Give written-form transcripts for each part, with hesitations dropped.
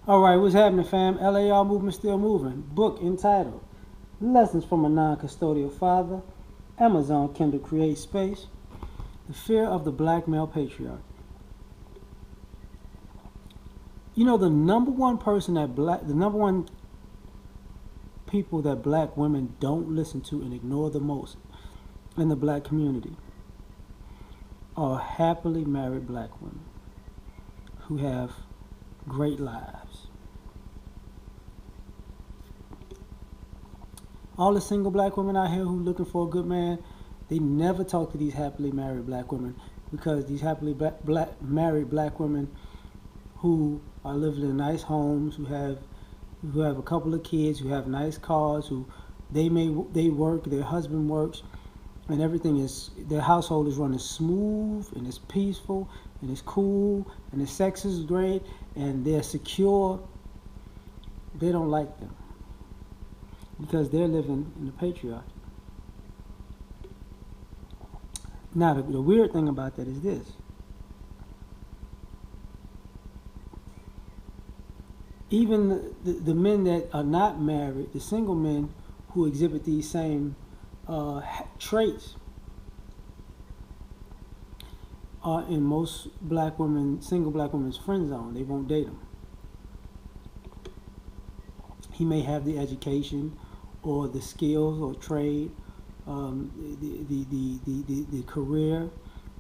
All right, what's happening, fam? L.A.R. movement still moving. Book entitled Lessons from a Non-Custodial Father. Amazon Kindle Create Space. The Fear of the Black Male Patriarchy. You know, the number one person that the number one people that black women don't listen to and ignore the most in the black community are happily married black women who have great lives. All the single black women out here who looking for a good man, they never talk to these happily married black women, because these happily married black women who are living in nice homes, who have a couple of kids, who have nice cars, who they work, their husband works, and everything is, their household is running smooth and it's peaceful and it's cool and the sex is great and they're secure. They don't like them because they're living in the patriarchy. Now, the weird thing about that is this. Even the men that are not married, the single men who exhibit these same traits, are in most single black women's friend zone. They won't date them. He may have the education or the skills or trade, the career,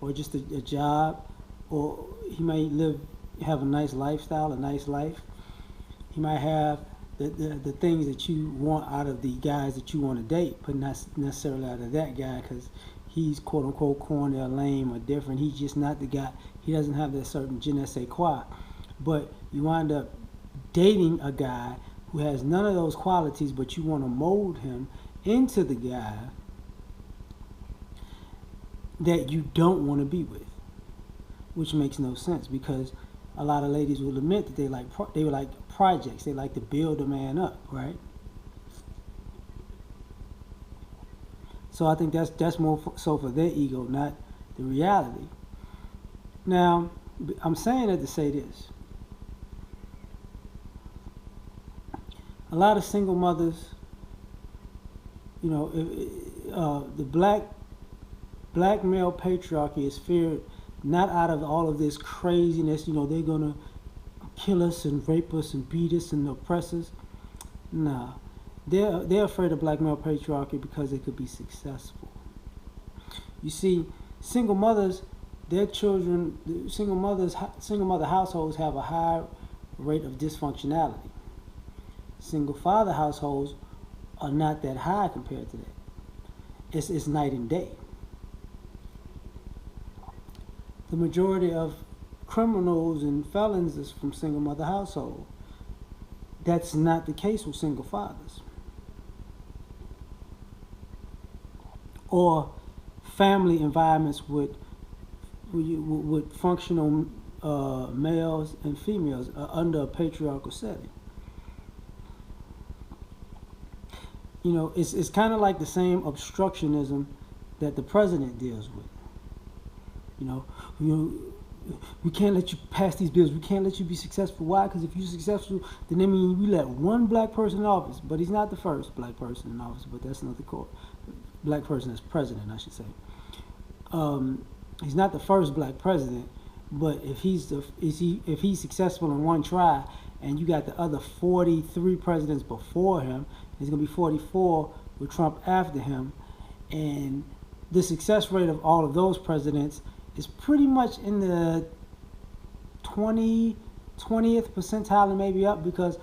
or just a job, or he may have a nice lifestyle, a nice life. He might have the things that you want out of the guys that you want to date, but not necessarily out of that guy, because he's quote unquote corny or lame or different. He's just not the guy. He doesn't have that certain je ne sais quoi. But you wind up dating a guy who has none of those qualities, but you want to mold him into the guy that you don't want to be with, which makes no sense, because a lot of ladies will admit that they like projects. They like to build a man up, right? So I think that's more so for their ego, not the reality. Now, I'm saying that to say this. A lot of single mothers, you know, the black male patriarchy is feared not out of all of this craziness, you know, they're gonna kill us and rape us and beat us and oppress us. Nah. They're afraid of black male patriarchy because they could be successful. You see, single mothers, their children, single mother households have a high rate of dysfunctionality. Single father households are not that high compared to that. It's night and day. The majority of criminals and felons is from single mother household. That's not the case with single fathers. Or family environments with functional males and females under a patriarchal setting. You know, it's kind of like the same obstructionism that the president deals with. You know, we can't let you pass these bills. We can't let you be successful. Why? Because if you're successful, then that means we let one black person in office. But he's not the first black person in office. But that's another court. Black person as president, I should say. He's not the first black president. But if he's successful in one try, and you got the other 43 presidents before him, there's gonna be 44 with Trump after him, and the success rate of all of those presidents is pretty much in the 20th percentile and maybe up, because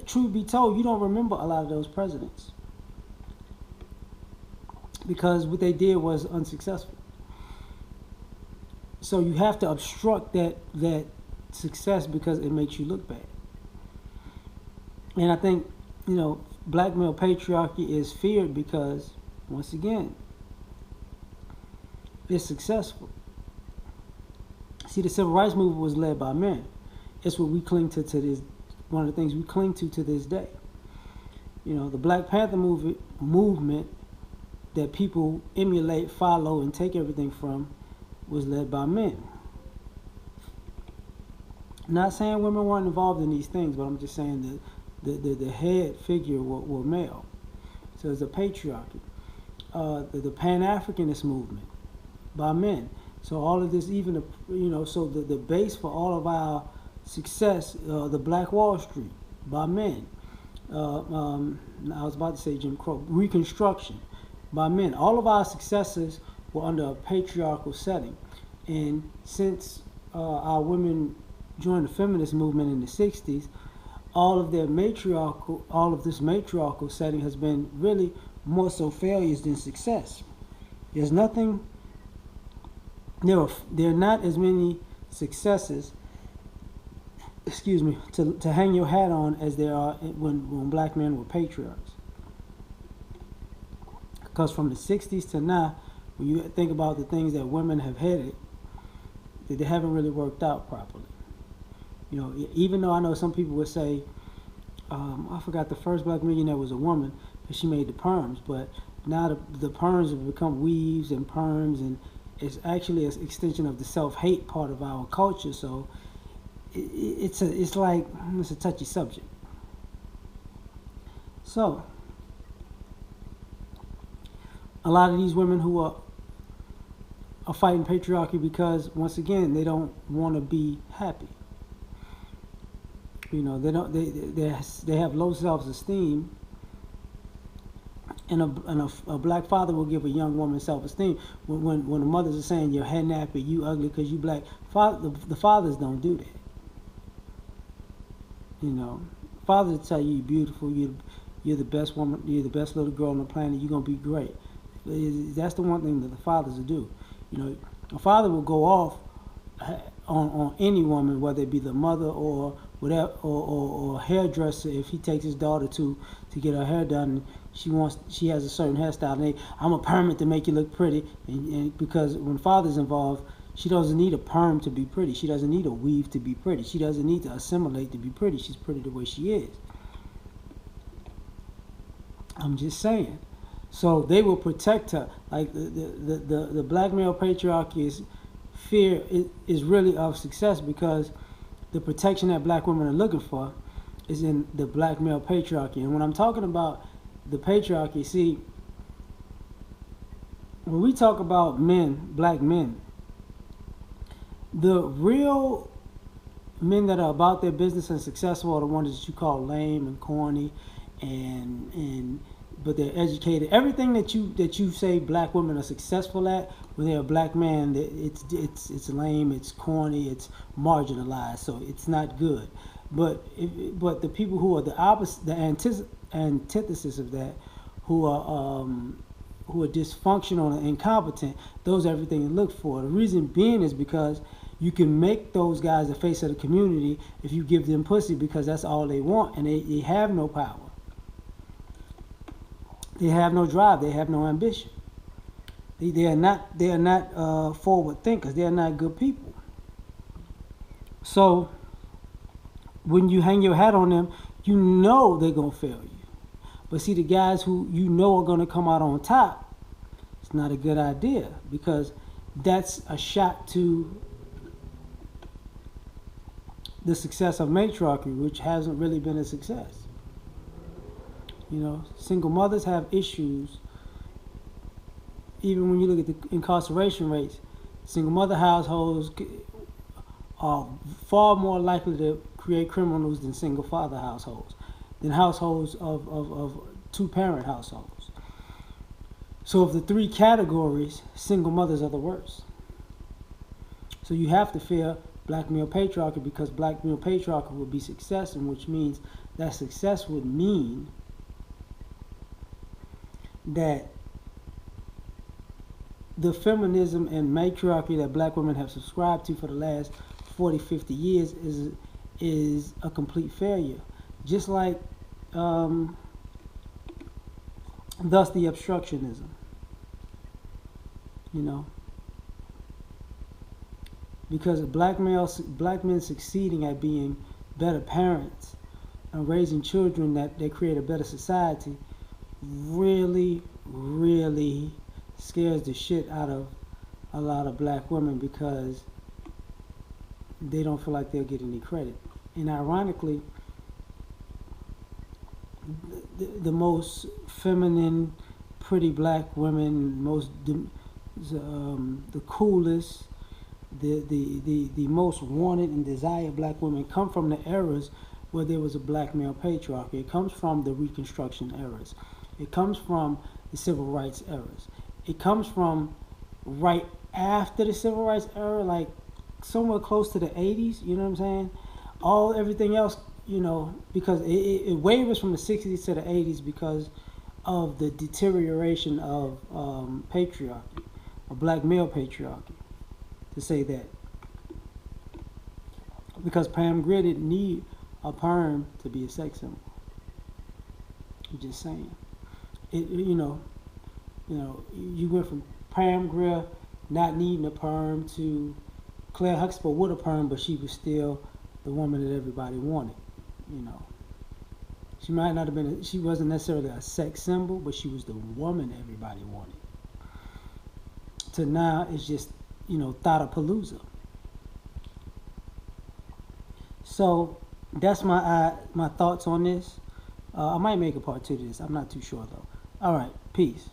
truth be told, you don't remember a lot of those presidents because what they did was unsuccessful. So you have to obstruct that success because it makes you look bad. And I think, you know, black male patriarchy is feared because, once again, it's successful. See, the civil rights movement was led by men. It's what we cling to this, one of the things we cling to this day. You know, the Black Panther movement that people emulate, follow, and take everything from was led by men. Not saying women weren't involved in these things, but I'm just saying that the head figure were male. So there's a patriarchy. The Pan-Africanist movement by men. So all of this, even so the base for all of our success, the Black Wall Street by men. I was about to say Jim Crow. Reconstruction by men. All of our successes were under a patriarchal setting, and since our women joined the feminist movement in the '60s, all of this matriarchal setting has been really more so failures than success. There's nothing. There are not as many successes, excuse me, to hang your hat on as there are when black men were patriarchs. Because from the '60s to now, when you think about the things that women have headed, they haven't really worked out properly. Even though I know some people would say, I forgot the first black millionaire was a woman, and she made the perms, but now the perms have become weaves and perms, and it's actually an extension of the self-hate part of our culture. So it's a touchy subject. So a lot of these women who are fighting patriarchy because, once again, they don't want to be happy. They have low self-esteem, and a black father will give a young woman self-esteem. When the mothers are saying you're head nappy, you ugly because you black, the fathers don't do that. Fathers tell you you're beautiful, you're the best woman, you're the best little girl on the planet, you're gonna be great. That's the one thing that the fathers will do. A father will go off on any woman, whether it be the mother or whatever, or hairdresser, if he takes his daughter to get her hair done, and she has a certain hairstyle, and I'm a perm to make you look pretty, and because when father's involved, she doesn't need a perm to be pretty, she doesn't need a weave to be pretty, she doesn't need to assimilate to be pretty, she's pretty the way she is. I'm just saying. So they will protect her. Like the black male patriarchy's fear is really of success, because the protection that black women are looking for is in the black male patriarchy. And when I'm talking about the patriarchy, see, when we talk about men, black men, the real men that are about their business and successful are the ones that you call lame and corny, but they're educated. Everything that you say black women are successful at, when they're a black man, it's lame, it's corny, it's marginalized, so it's not good. But the people who are the opposite, the antithesis of that, who are dysfunctional and incompetent, those are everything to look for. The reason being is because you can make those guys the face of the community if you give them pussy, because that's all they want, and they have no power. They have no drive. They have no ambition. They are not forward thinkers. They are not good people. So when you hang your hat on them, you know they're gonna fail you. But see, the guys who you know are gonna come out on top, it's not a good idea, because that's a shot to the success of matriarchy, which hasn't really been a success. Single mothers have issues. Even when you look at the incarceration rates, single mother households are far more likely to create criminals than single father households, than households of two-parent households. So of the three categories, single mothers are the worst. So you have to fear black male patriarchy, because black male patriarchy would be success, and which means that success would mean that the feminism and matriarchy that black women have subscribed to for the last 40, 50 years is a complete failure. Just like thus the obstructionism. Because black men succeeding at being better parents and raising children that they create a better society really, really scares the shit out of a lot of black women, because they don't feel like they'll get any credit. And ironically, the most feminine, pretty black women, the coolest, the most wanted and desired black women come from the eras where there was a black male patriarchy. It comes from the Reconstruction eras. It comes from the Civil Rights eras. It comes from right after the Civil Rights era, like somewhere close to the 80s, you know what I'm saying? Everything else, because it wavers from the 60s to the 80s because of the deterioration of patriarchy, or black male patriarchy, to say that. Because Pam Grier didn't need a perm to be a sex symbol. I'm just saying. You went from Pam Grier not needing a perm to Claire Huxtable with a perm, but she was still the woman that everybody wanted. She might not have been. She wasn't necessarily a sex symbol, but she was the woman everybody wanted. To now, it's just Thoughtapalooza. So that's my thoughts on this. I might make a part 2 to this. I'm not too sure though. All right, peace.